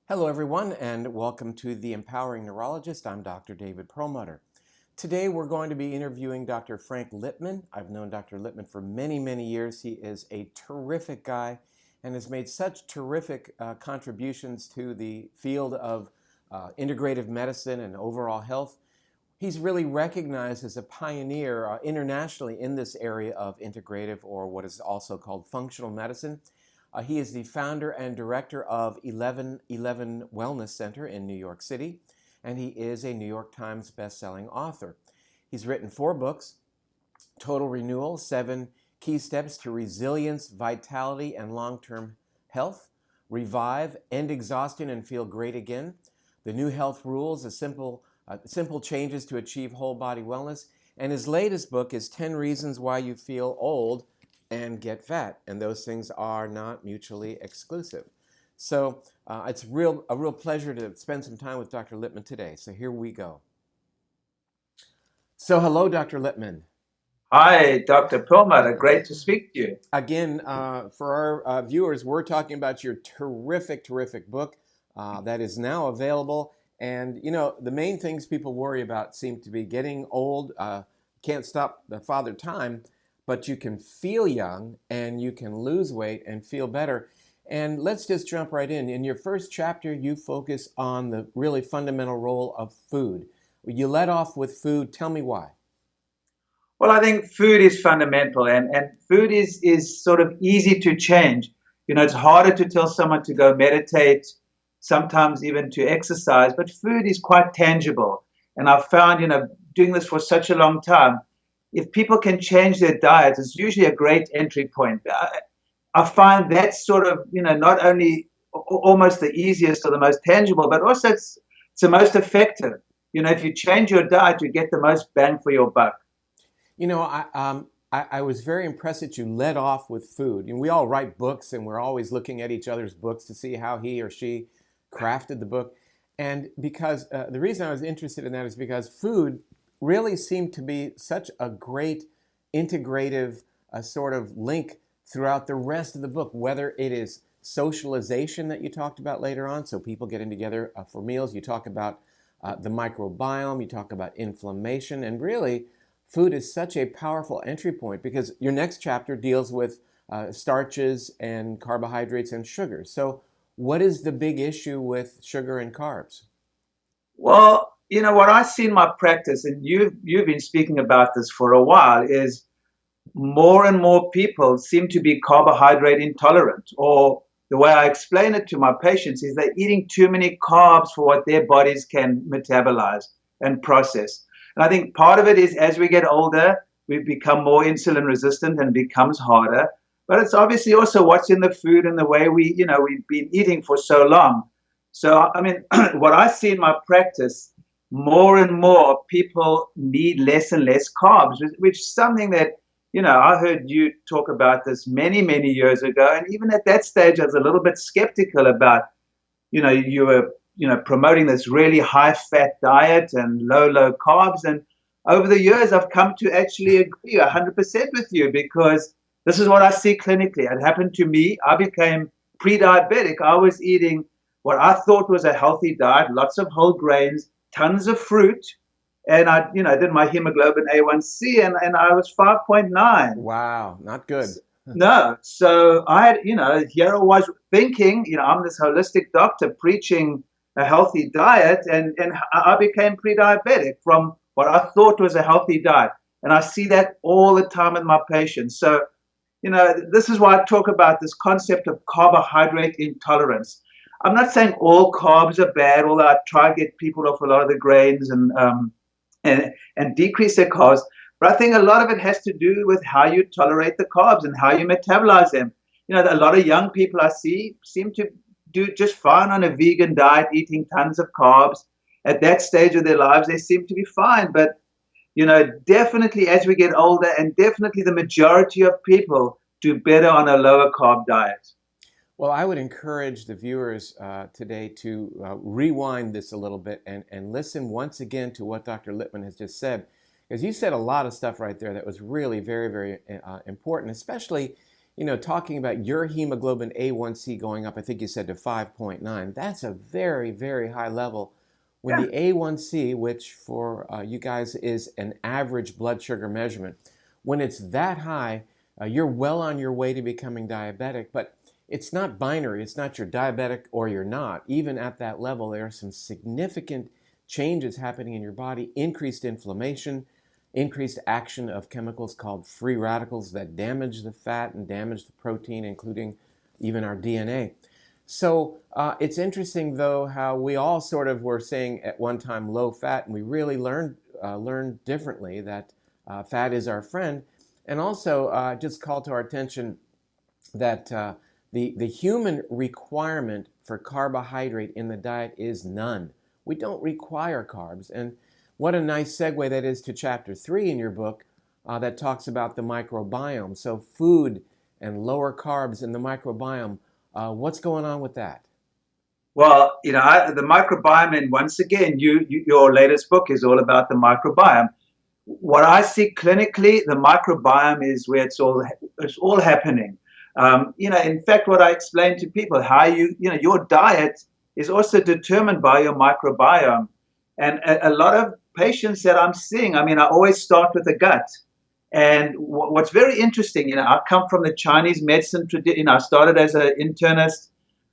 Hello, everyone, and welcome to The Empowering Neurologist. I'm Dr. David Perlmutter. Today, we're going to be interviewing Dr. Frank Lipman. I've known Dr. Lipman for many, many years. He is a terrific guy and has made such terrific contributions to the field of integrative medicine and overall health. He's really recognized as a pioneer internationally in this area of integrative, or what is also called functional medicine. He is the founder and director of 1111 Wellness Center in New York City, and he is a New York Times best-selling author. He's written 4 books: Total Renewal, 7 Key Steps to Resilience, Vitality, and Long-Term Health; Revive, End Exhaustion and Feel Great Again; The New Health Rules, simple changes to achieve whole body wellness; and his latest book is 10 Reasons Why You Feel Old and Get Fat, and those things are not mutually exclusive. So it's a real pleasure to spend some time with Dr. Lipman today. So here we go. So hello, Dr. Lipman. Hi, Dr. Perlmutter. Great to speak to you. Again, for our viewers, we're talking about your terrific, terrific book that is now available. And, you know, the main things people worry about seem to be getting old, can't stop the father time, but you can feel young and you can lose weight and feel better. And let's just jump right in. In your first chapter, you focus on the really fundamental role of food. You let off with food. Tell me why. Well, I think food is fundamental and food is sort of easy to change. You know, it's harder to tell someone to go meditate, sometimes even to exercise, but food is quite tangible. And I've found, doing this for such a long time, if people can change their diet, it's usually a great entry point. I find that's sort of, not only almost the easiest or the most tangible, but also it's the most effective. You know, if you change your diet, you get the most bang for your buck. You know, I was very impressed that you led off with food. And we all write books, and we're always looking at each other's books to see how he or she crafted the book. And because the reason I was interested in that is because food really seemed to be such a great integrative sort of link throughout the rest of the book, whether it is socialization that you talked about later on, so people getting together for meals. You talk about the microbiome, you talk about inflammation, and really food is such a powerful entry point because your next chapter deals with starches and carbohydrates and sugars. So what is the big issue with sugar and carbs? Well, what I see in my practice, and you've been speaking about this for a while, is more and more people seem to be carbohydrate intolerant. Or the way I explain it to my patients is they're eating too many carbs for what their bodies can metabolize and process. And I think part of it is as we get older, we become more insulin resistant and it becomes harder. But it's obviously also what's in the food and the way we've been eating for so long. So, I mean, what I see in my practice, more and more people need less and less carbs, which is something that, I heard you talk about this many, many years ago. And even at that stage, I was a little bit skeptical about, you were, promoting this really high fat diet and low carbs. And over the years, I've come to actually agree 100% with you because this is what I see clinically. It happened to me. I became pre-diabetic. I was eating what I thought was a healthy diet, lots of whole grains, tons of fruit. And I did my hemoglobin A1C and I was 5.9. Wow, not good. No. So I had, here I was thinking, I'm this holistic doctor preaching a healthy diet and I became pre-diabetic from what I thought was a healthy diet. And I see that all the time in my patients. So, this is why I talk about this concept of carbohydrate intolerance. I'm not saying all carbs are bad, although I try to get people off a lot of the grains and decrease their carbs. But I think a lot of it has to do with how you tolerate the carbs and how you metabolize them. A lot of young people I see seem to do just fine on a vegan diet, eating tons of carbs. At that stage of their lives, they seem to be fine. But, definitely as we get older, and definitely the majority of people do better on a lower carb diet. Well, I would encourage the viewers today to rewind this a little bit and listen once again to what Dr. Lipman has just said. Because you said a lot of stuff right there that was really very, very important, especially talking about your hemoglobin A1C going up, I think you said to 5.9, that's a very, very high level. When Yeah. the A1C, which for you guys is an average blood sugar measurement, when it's that high, you're well on your way to becoming diabetic. But it's not binary. It's not you're diabetic or you're not. Even at that level, there are some significant changes happening in your body, increased inflammation, increased action of chemicals called free radicals that damage the fat and damage the protein, including even our DNA. So it's interesting, though, how we all sort of were saying at one time low fat, and we really learned differently that fat is our friend. And also just call to our attention that the human requirement for carbohydrate in the diet is none. We don't require carbs. And what a nice segue that is to chapter 3 in your book that talks about the microbiome. So food and lower carbs in the microbiome. What's going on with that? Well, the microbiome, and once again, your latest book is all about the microbiome. What I see clinically, the microbiome is where it's all happening. In fact, what I explain to people, how your diet is also determined by your microbiome. And a lot of patients that I'm seeing, I always start with the gut. And what's very interesting, I come from the Chinese medicine tradition. I started as an internist,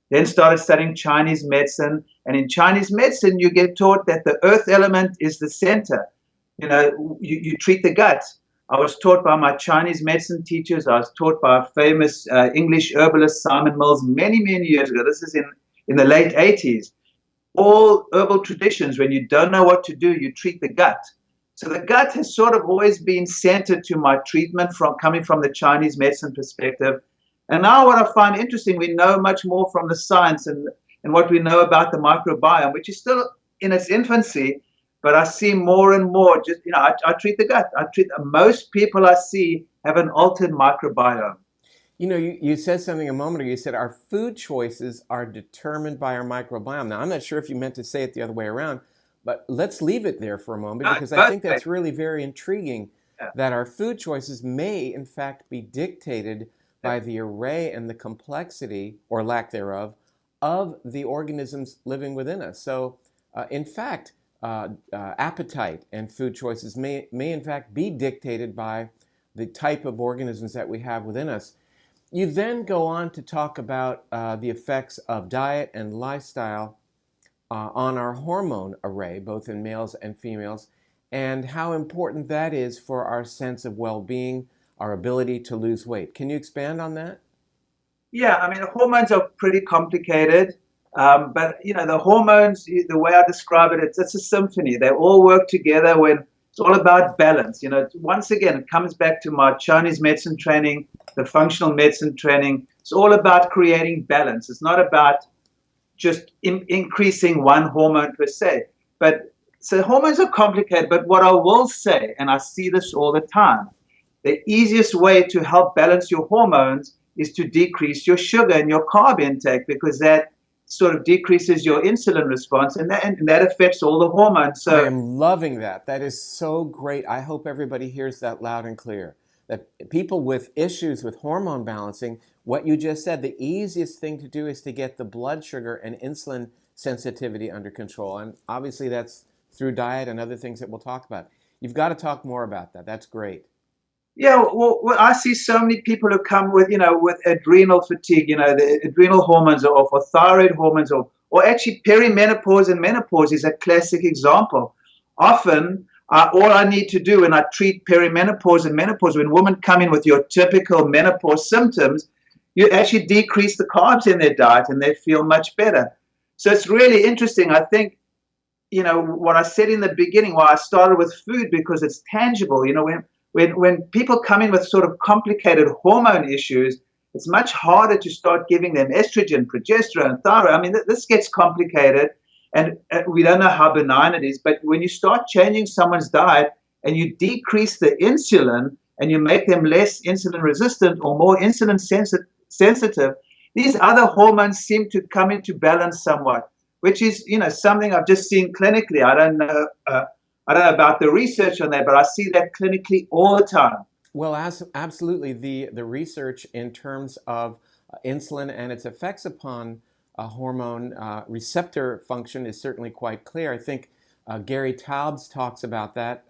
then started studying Chinese medicine. And in Chinese medicine, you get taught that the earth element is the center. You treat the gut. I was taught by my Chinese medicine teachers. I was taught by a famous English herbalist, Simon Mills, many, many years ago. This is in the late 80s. All herbal traditions, when you don't know what to do, you treat the gut. So the gut has sort of always been centered to my treatment coming from the Chinese medicine perspective. And now what I find interesting, we know much more from the science and what we know about the microbiome, which is still in its infancy, but I see more and more I treat the gut. Most people I see have an altered microbiome. You said something a moment ago. You said our food choices are determined by our microbiome. Now, I'm not sure if you meant to say it the other way around, but let's leave it there for a moment because I think that's really very intriguing that our food choices may, in fact, be dictated by the array and the complexity, or lack thereof, of the organisms living within us. So, in fact, appetite and food choices may in fact be dictated by the type of organisms that we have within us. You then go on to talk about the effects of diet and lifestyle on our hormone array, both in males and females, and how important that is for our sense of well-being, our ability to lose weight. Can you expand on that? Yeah, hormones are pretty complicated, but the hormones, the way I describe it, it's a symphony. They all work together when it's all about balance. Once again, it comes back to my Chinese medicine training, the functional medicine training. It's all about creating balance. It's not about just increasing one hormone per se. But so hormones are complicated. But what I will say, and I see this all the time, the easiest way to help balance your hormones is to decrease your sugar and your carb intake, because that sort of decreases your insulin response, and that affects all the hormones. I So am loving that. That is so great. I hope everybody hears that loud and clear. That people with issues with hormone balancing, what you just said, the easiest thing to do is to get the blood sugar and insulin sensitivity under control. And obviously that's through diet and other things that we'll talk about. You've got to talk more about that. That's great. yeah, well, I see so many people who come with adrenal fatigue, the adrenal hormones, or for thyroid hormones, or actually perimenopause and menopause is a classic example. Often, all I need to do when I treat perimenopause and menopause, when women come in with your typical menopause symptoms, you actually decrease the carbs in their diet and they feel much better. So it's really interesting. I think, what I said in the beginning, why I started with food, because it's tangible. When people come in with sort of complicated hormone issues, it's much harder to start giving them estrogen, progesterone, thyroid. This gets complicated, and we don't know how benign it is. But when you start changing someone's diet and you decrease the insulin and you make them less insulin resistant or more insulin sensitive, these other hormones seem to come into balance somewhat, which is something I've just seen clinically. I don't know about the research on that, but I see that clinically all the time. Well, absolutely. The research in terms of insulin and its effects upon hormone receptor function is certainly quite clear. I think Gary Taubes talks about that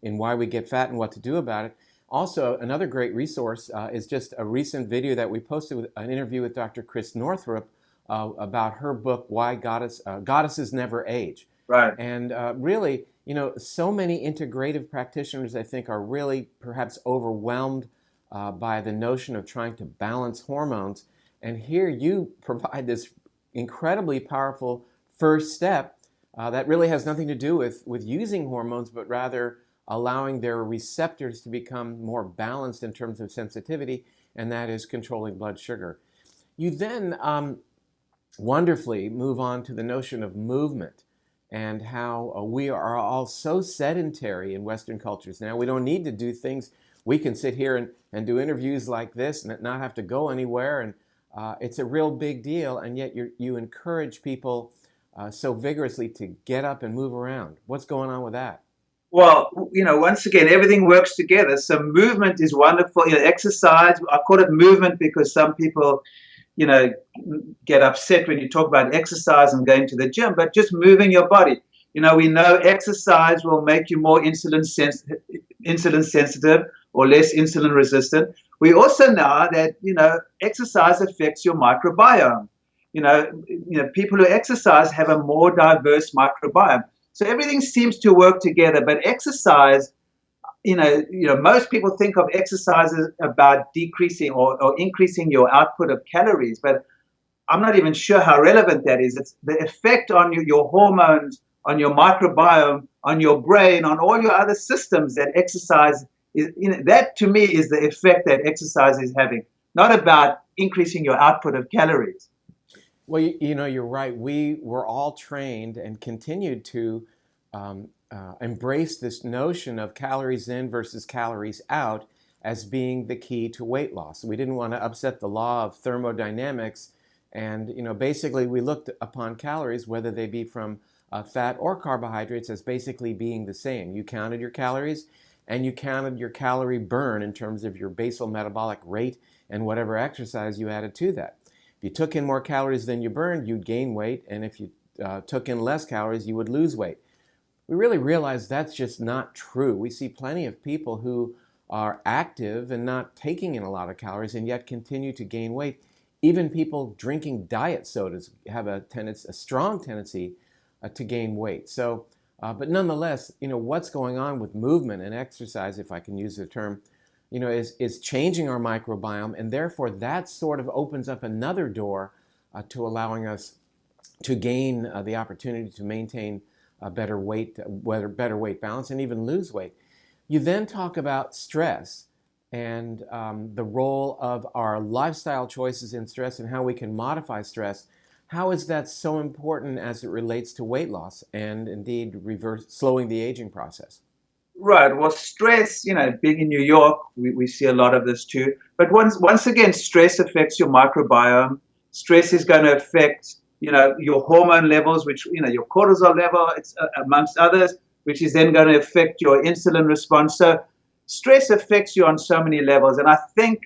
in Why We Get Fat and What to Do About It. Also, another great resource is just a recent video that we posted with an interview with Dr. Chris Northrup about her book, Why Goddesses Never Age. Right. And really, so many integrative practitioners, I think, are really perhaps overwhelmed by the notion of trying to balance hormones. And here you provide this incredibly powerful first step that really has nothing to do with using hormones, but rather allowing their receptors to become more balanced in terms of sensitivity, and that is controlling blood sugar. You then wonderfully move on to the notion of movement and how we are all so sedentary in Western cultures now. We don't need to do things. We can sit here and do interviews like this and not have to go anywhere. And it's a real big deal. And yet you encourage people so vigorously to get up and move around. What's going on with that? Well, once again, everything works together. So movement is wonderful. Exercise, I call it movement because some people, get upset when you talk about exercise and going to the gym, but just moving your body. We know exercise will make you more insulin sensitive or less insulin resistant. We also know that, exercise affects your microbiome. People who exercise have a more diverse microbiome. So everything seems to work together, but exercise, most people think of exercise as about decreasing or increasing your output of calories, but I'm not even sure how relevant that is. It's the effect on your hormones, on your microbiome, on your brain, on all your other systems that exercise is, that to me is the effect that exercise is having, not about increasing your output of calories. Well, you're right. We were all trained and continued to embrace this notion of calories in versus calories out as being the key to weight loss. We didn't want to upset the law of thermodynamics, and basically we looked upon calories, whether they be from fat or carbohydrates, as basically being the same. You counted your calories and you counted your calorie burn in terms of your basal metabolic rate and whatever exercise you added to that. If you took in more calories than you burned, you'd gain weight, and if you took in less calories, you would lose weight. We really realize that's just not true. We see plenty of people who are active and not taking in a lot of calories and yet continue to gain weight. Even people drinking diet sodas have a strong tendency to gain weight. So, but nonetheless, what's going on with movement and exercise, if I can use the term, is changing our microbiome, and therefore that sort of opens up another door to allowing us to gain the opportunity to maintain a better weight balance and even lose weight. You then talk about stress and the role of our lifestyle choices in stress and how we can modify stress. How is that so important as it relates to weight loss and indeed slowing the aging process? Right. Well, stress, being in New York, we see a lot of this too. But once again, stress affects your microbiome. Stress is going to affect, your hormone levels, which, your cortisol level, it's amongst others, which is then going to affect your insulin response. So stress affects you on so many levels. And I think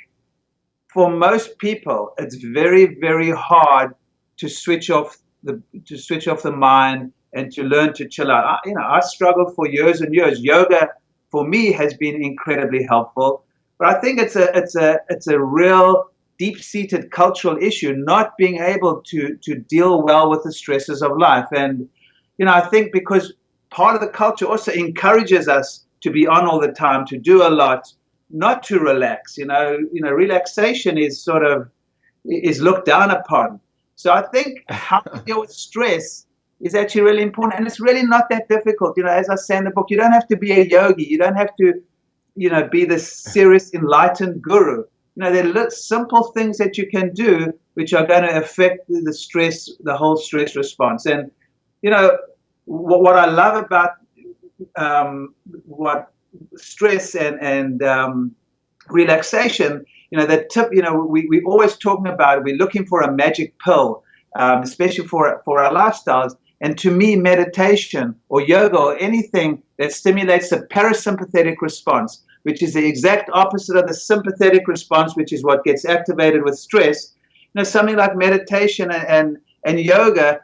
for most people, it's very, very hard to switch off the mind and to learn to chill out. I struggled for years and years. Yoga for me has been incredibly helpful, but I think it's a real deep-seated cultural issue, not being able to deal well with the stresses of life. And I think because part of the culture also encourages us to be on all the time, to do a lot, not to relax. Relaxation is looked down upon. So I think how to deal with stress is actually really important, and it's really not that difficult. As I say in the book, you don't have to be a yogi. You don't have to, be this serious enlightened guru. There are simple things that you can do which are going to affect the whole stress response. And what I love about what stress and relaxation, that tip, we always talking about, we're looking for a magic pill, especially for our lifestyles. And to me, meditation or yoga or anything that stimulates the parasympathetic response, which is the exact opposite of the sympathetic response, which is what gets activated with stress. Something like meditation and yoga,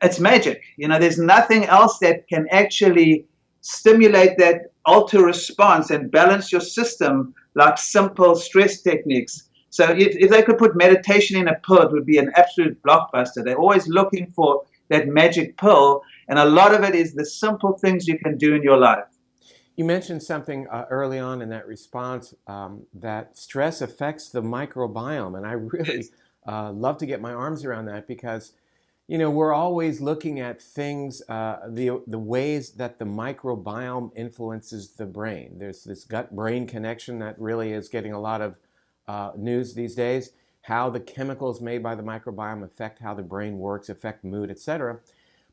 it's magic. There's nothing else that can actually stimulate that alter response and balance your system like simple stress techniques. So if they could put meditation in a pill, it would be an absolute blockbuster. They're always looking for that magic pill, and a lot of it is the simple things you can do in your life. You mentioned something early on in that response, that stress affects the microbiome, and I really love to get my arms around that because, we're always looking at things, the ways that the microbiome influences the brain. There's this gut-brain connection that really is getting a lot of news these days, how the chemicals made by the microbiome affect how the brain works, affect mood, etc.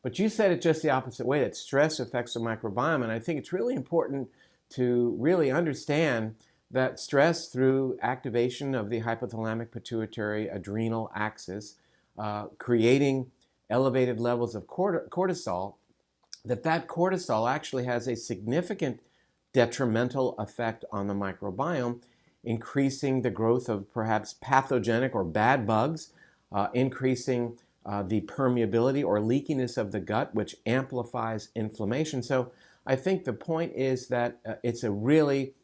But you said it just the opposite way, that stress affects the microbiome, and I think it's really important to really understand that stress through activation of the hypothalamic pituitary adrenal axis, creating elevated levels of cortisol, that cortisol actually has a significant detrimental effect on the microbiome, increasing the growth of perhaps pathogenic or bad bugs, increasing the permeability or leakiness of the gut, which amplifies inflammation. So I think the point is that it's a really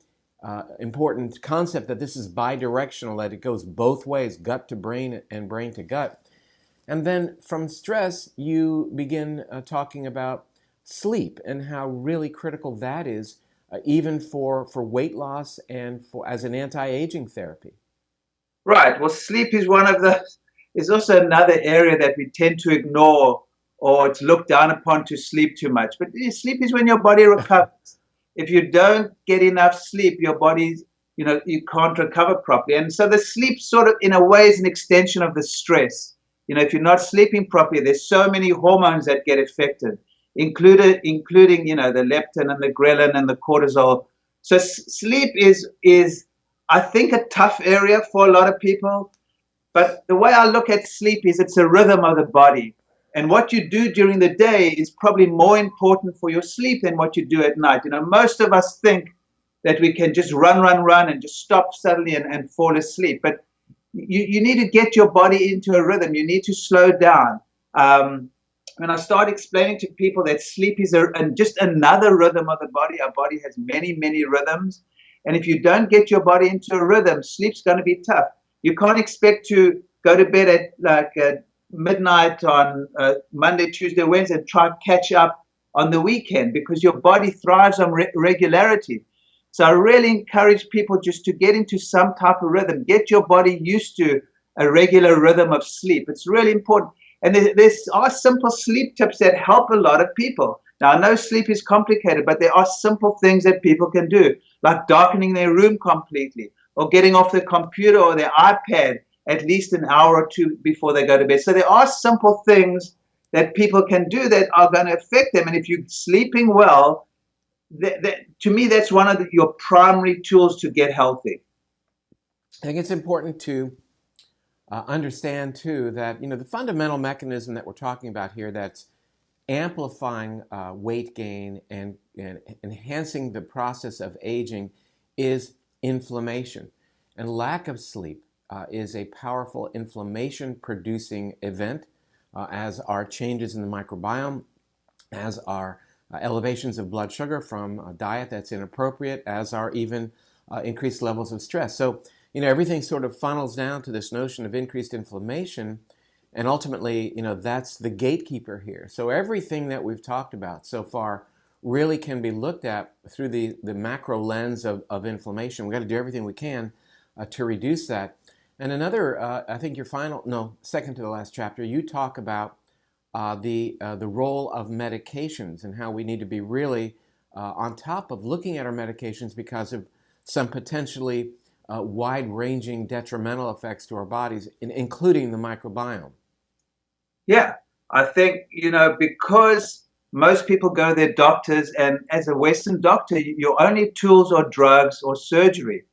important concept that this is bidirectional, that it goes both ways, gut to brain and brain to gut. And then from stress, you begin talking about sleep and how really critical that is, even for weight loss and as an anti-aging therapy. Right. Well, sleep is also another area that we tend to ignore, or it's looked down upon to sleep too much. But sleep is when your body recovers. If you don't get enough sleep, your body, you can't recover properly. And so the sleep sort of, in a way, is an extension of the stress. If you're not sleeping properly, there's so many hormones that get affected, including the leptin and the ghrelin and the cortisol. So sleep is I think a tough area for a lot of people. But the way I look at sleep is it's a rhythm of the body. And what you do during the day is probably more important for your sleep than what you do at night. Most of us think that we can just run and just stop suddenly and fall asleep. But you need to get your body into a rhythm. You need to slow down. When I start explaining to people that sleep is just another rhythm of the body, our body has many, many rhythms. And if you don't get your body into a rhythm, sleep's going to be tough. You can't expect to go to bed at midnight on Monday, Tuesday, Wednesday, and try and catch up on the weekend because your body thrives on regularity. So I really encourage people just to get into some type of rhythm. Get your body used to a regular rhythm of sleep. It's really important. And there are simple sleep tips that help a lot of people. Now, I know sleep is complicated, but there are simple things that people can do, like darkening their room completely, or getting off the computer or their iPad at least an hour or two before they go to bed. So there are simple things that people can do that are going to affect them. And if you're sleeping well, to me, that's one of your primary tools to get healthy. I think it's important to understand, too, that the fundamental mechanism that we're talking about here that's amplifying weight gain and enhancing the process of aging is inflammation. And lack of sleep is a powerful inflammation-producing event, as are changes in the microbiome, as are elevations of blood sugar from a diet that's inappropriate, as are even increased levels of stress. So, everything sort of funnels down to this notion of increased inflammation, and ultimately, that's the gatekeeper here. So everything that we've talked about so far really can be looked at through the macro lens of inflammation. We've got to do everything we can to reduce that. And another, I think second to the last chapter, you talk about the role of medications and how we need to be really on top of looking at our medications because of some potentially wide-ranging detrimental effects to our bodies, including the microbiome. Yeah, I think, because most people go to their doctors, and as a Western doctor, your only tools are drugs or surgery.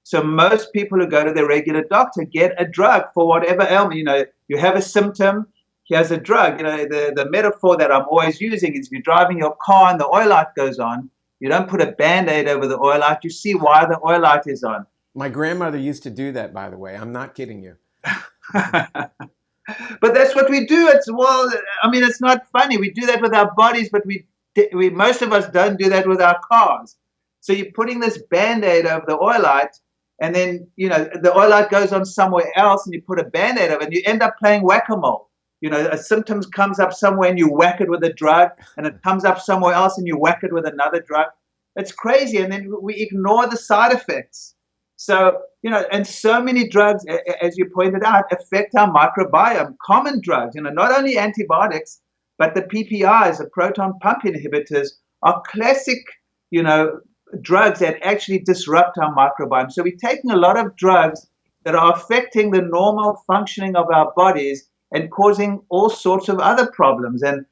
So most people who go to their regular doctor get a drug for whatever ailment. You have a symptom, here's a drug. The metaphor that I'm always using is if you're driving your car and the oil light goes on, You don't put a Band-Aid over the oil light. You see why the oil light is on. My grandmother used to do that, by the way. I'm not kidding you. But that's what we do. I mean, it's not funny. We do that with our bodies, but we most of us don't do that with our cars. So you're putting this Band-Aid over the oil light, and then, the oil light goes on somewhere else, and you put a Band-Aid over it, and you end up playing whack-a-mole. A symptom comes up somewhere, and you whack it with a drug, and it comes up somewhere else, and you whack it with another drug. It's crazy, and then we ignore the side effects. So, and so many drugs, as you pointed out, affect our microbiome. Common drugs, not only antibiotics, but the PPIs, the proton pump inhibitors, are classic, drugs that actually disrupt our microbiome. So we're taking a lot of drugs that are affecting the normal functioning of our bodies and causing all sorts of other problems. And,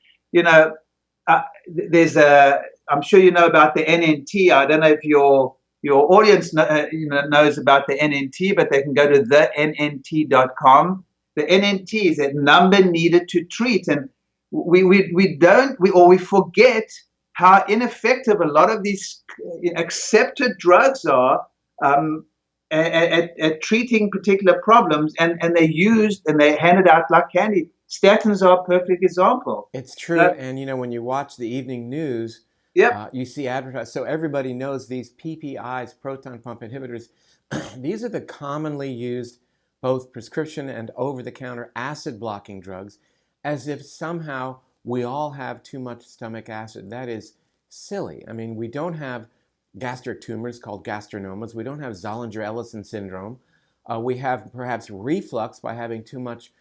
I'm sure you know about the NNT. I don't know if your audience knows about the NNT, but they can go to thennt.com. The NNT is that number needed to treat. And we forget how ineffective a lot of these accepted drugs are at treating particular problems, and they're used and they're handed out like candy. Statins are a perfect example. It's true. And when you watch the evening news, yep. You see advertised. So everybody knows these PPIs, proton pump inhibitors. These are the commonly used both prescription and over-the-counter acid blocking drugs, as if somehow we all have too much stomach acid. That is silly. I mean, we don't have gastric tumors called gastrinomas. We don't have Zollinger-Ellison syndrome. We have perhaps reflux by having too much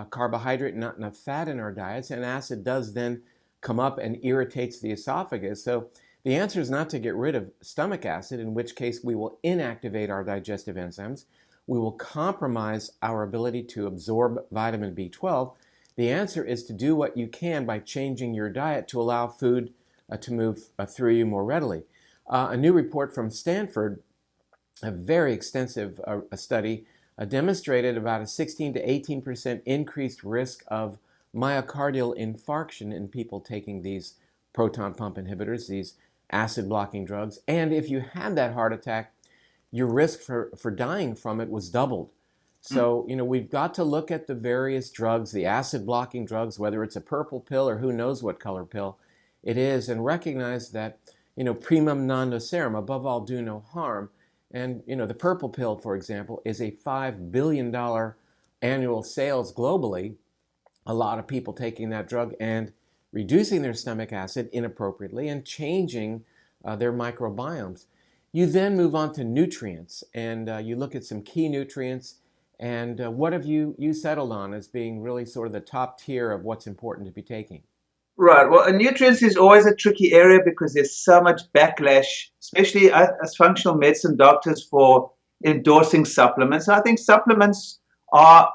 carbohydrate and not enough fat in our diets, and acid does then come up and irritates the esophagus. So the answer is not to get rid of stomach acid, in which case we will inactivate our digestive enzymes. We will compromise our ability to absorb vitamin B12. The answer is to do what you can by changing your diet to allow food to move through you more readily. A new report from Stanford, a very extensive study, demonstrated about a 16 to 18% increased risk of myocardial infarction in people taking these proton pump inhibitors, these acid blocking drugs. And if you had that heart attack, your risk for dying from it was doubled. So, we've got to look at the various drugs, the acid blocking drugs, whether it's a purple pill or who knows what color pill it is, and recognize that, primum non nocere, above all, do no harm. And, the purple pill, for example, is a $5 billion annual sales globally. A lot of people taking that drug and reducing their stomach acid inappropriately and changing their microbiomes. You then move on to nutrients, and you look at some key nutrients. And what have you settled on as being really sort of the top tier of what's important to be taking? Right. Well, and nutrients is always a tricky area because there's so much backlash, especially as functional medicine doctors, for endorsing supplements. I think supplements are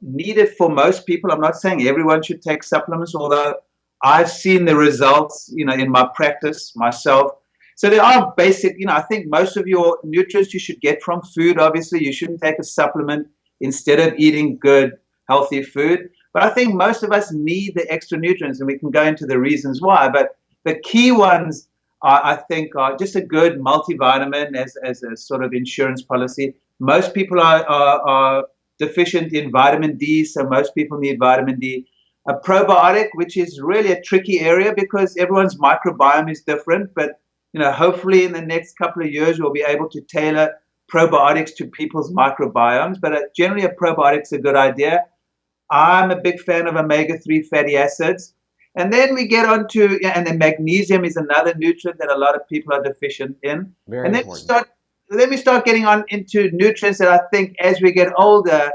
needed for most people. I'm not saying everyone should take supplements, although I've seen the results, in my practice myself. So there are basic, I think most of your nutrients you should get from food. Obviously, you shouldn't take a supplement instead of eating good, healthy food. But I think most of us need the extra nutrients, and we can go into the reasons why. But the key ones, I think, are just a good multivitamin as a sort of insurance policy. Most people are deficient in vitamin D, so most people need vitamin D. A probiotic, which is really a tricky area because everyone's microbiome is different, but hopefully in the next couple of years we'll be able to tailor probiotics to people's microbiomes. But generally a probiotic's a good idea. I'm a big fan of omega-3 fatty acids. And then we get on to, and then magnesium is another nutrient that a lot of people are deficient in. Very and important. Then we start getting on into nutrients that I think as we get older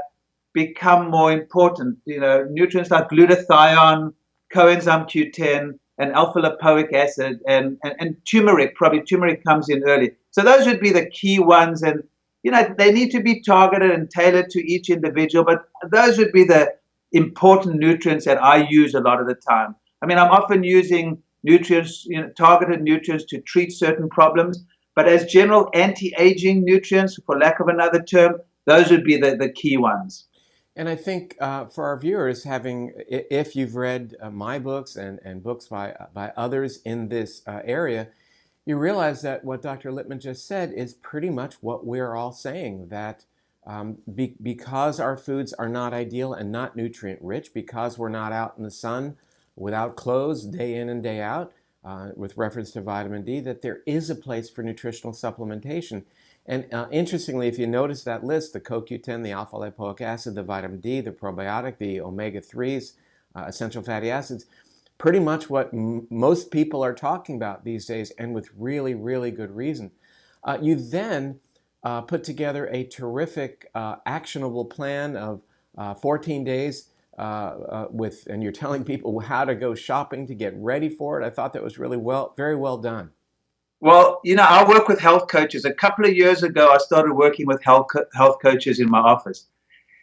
become more important. Nutrients like glutathione, coenzyme Q10, and alpha lipoic acid, and turmeric. Probably turmeric comes in early. So those would be the key ones, and they need to be targeted and tailored to each individual. But those would be the important nutrients that I use a lot of the time. I mean, I'm often using nutrients, targeted nutrients to treat certain problems. But as general anti-aging nutrients, for lack of another term, those would be the key ones. And I think for our viewers, if you've read my books and books by others in this area, You realize that what Dr. Lipman just said is pretty much what we're all saying, that because our foods are not ideal and not nutrient rich, because we're not out in the sun without clothes day in and day out, with reference to vitamin D, that there is a place for nutritional supplementation. And interestingly, if you notice that list, the CoQ10, the alpha lipoic acid, the vitamin D, the probiotic, the omega-3s, essential fatty acids, pretty much what most people are talking about these days, and with really, really good reason. You then put together a terrific, actionable plan of 14 days and you're telling people how to go shopping to get ready for it. I thought that was really very well done. Well, I work with health coaches. A couple of years ago, I started working with health coaches in my office.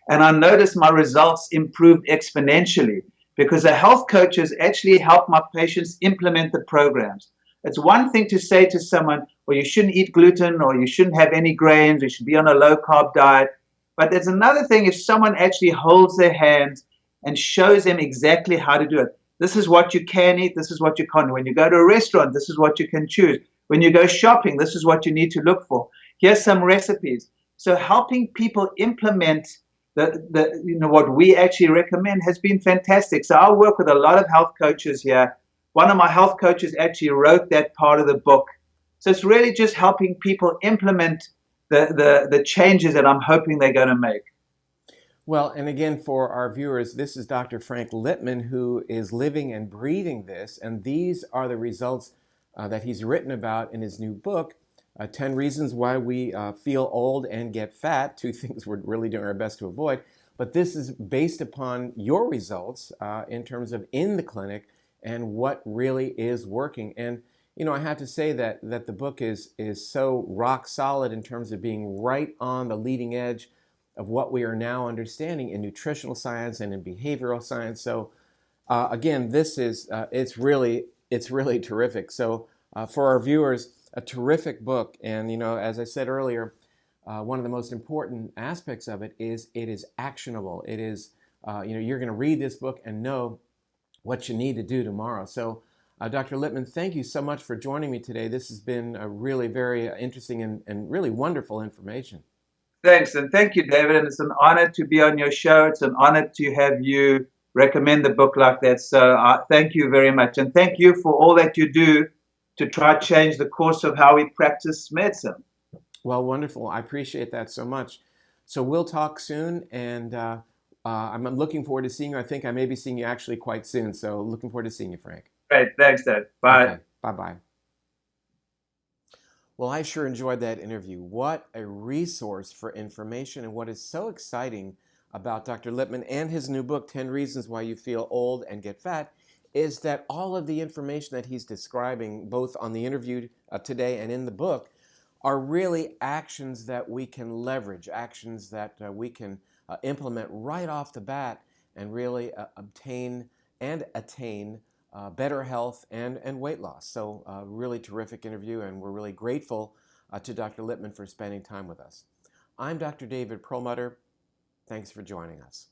And I noticed my results improved exponentially because the health coaches actually help my patients implement the programs. It's one thing to say to someone, well, you shouldn't eat gluten, or you shouldn't have any grains, you should be on a low carb diet. But there's another thing if someone actually holds their hands and shows them exactly how to do it. This is what you can eat, this is what you can't. When you go to a restaurant, this is what you can choose. When you go shopping, this is what you need to look for. Here's some recipes. So helping people implement what we actually recommend has been fantastic. So I work with a lot of health coaches here. One of my health coaches actually wrote that part of the book. So it's really just helping people implement the changes that I'm hoping they're going to make. Well, and again, for our viewers, this is Dr. Frank Lipman, who is living and breathing this, and these are the results that he's written about in his new book, 10 Reasons Why We Feel Old and Get Fat, two things we're really doing our best to avoid. But this is based upon your results in terms of in the clinic and what really is working. And, I have to say that the book is so rock solid in terms of being right on the leading edge of what we are now understanding in nutritional science and in behavioral science. So again, this is it's really terrific. So for our viewers, a terrific book. And as I said earlier, one of the most important aspects of it is actionable. It is you're going to read this book and know what you need to do tomorrow. So Dr. Lipman, thank you so much for joining me today. This has been a really very interesting and really wonderful information. Thanks, and thank you, David. And it's an honor to be on your show. It's an honor to have you recommend the book like that. So thank you very much. And thank you for all that you do to try to change the course of how we practice medicine. Well, wonderful. I appreciate that so much. So we'll talk soon, and I'm looking forward to seeing you. I think I may be seeing you actually quite soon. So looking forward to seeing you, Frank. Great. Thanks, Dad. Bye. Okay. Bye-bye. Well, I sure enjoyed that interview. What a resource for information, and what is so exciting about Dr. Lipman and his new book, 10 Reasons Why You Feel Old and Get Fat, is that all of the information that he's describing, both on the interview today and in the book, are really actions that we can leverage, actions that we can implement right off the bat and really obtain and attain better health and weight loss. So really terrific interview, and we're really grateful to Dr. Lipman for spending time with us. I'm Dr. David Perlmutter. Thanks for joining us.